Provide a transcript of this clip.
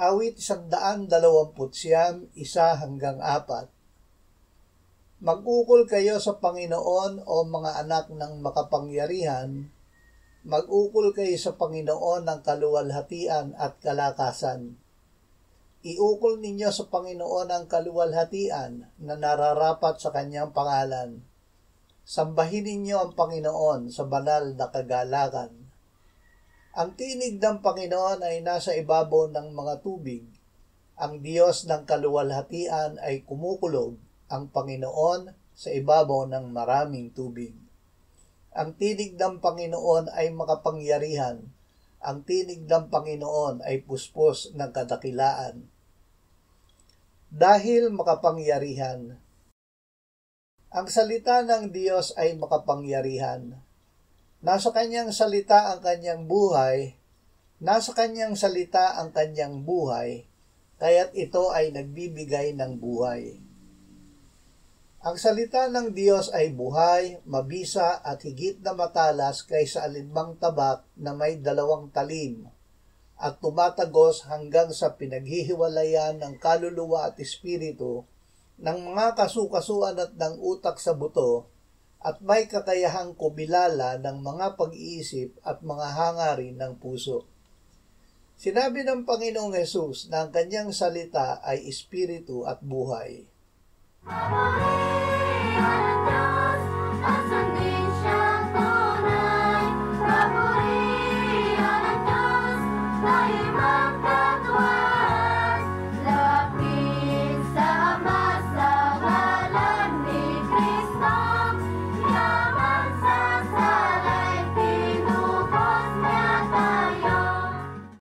Awit 129, 1-4. Mag-ukol kayo sa Panginoon o mga anak ng makapangyarihan, mag-ukol kayo sa Panginoon ng kaluwalhatian at kalakasan. Iukol ninyo sa Panginoon ang kaluwalhatian na nararapat sa kanyang pangalan. Sambahin ninyo ang Panginoon sa banal na kagalakan. Ang tinig ng Panginoon ay nasa ibabaw ng mga tubig. Ang Diyos ng kaluwalhatian ay kumukulog, ang Panginoon sa ibabaw ng maraming tubig. Ang tinig ng Panginoon ay makapangyarihan. Ang tinig ng Panginoon ay puspos ng kadakilaan. Dahil makapangyarihan. Ang salita ng Diyos ay makapangyarihan. Nasa kanyang salita ang kanyang buhay, kaya't ito ay nagbibigay ng buhay. Ang salita ng Diyos ay buhay, mabisa at higit na matalas kaysa alinmang tabak na may 2 talim, at tumatagos hanggang sa pinaghihiwalayan ng kaluluwa at espiritu, ng mga kasukasuan at ng utak sa buto, at may kakayahang kubilala ng mga pag-iisip at mga hangarin ng puso. Sinabi ng Panginoong Hesus na ang kanyang salita ay espiritu at buhay. Papuri,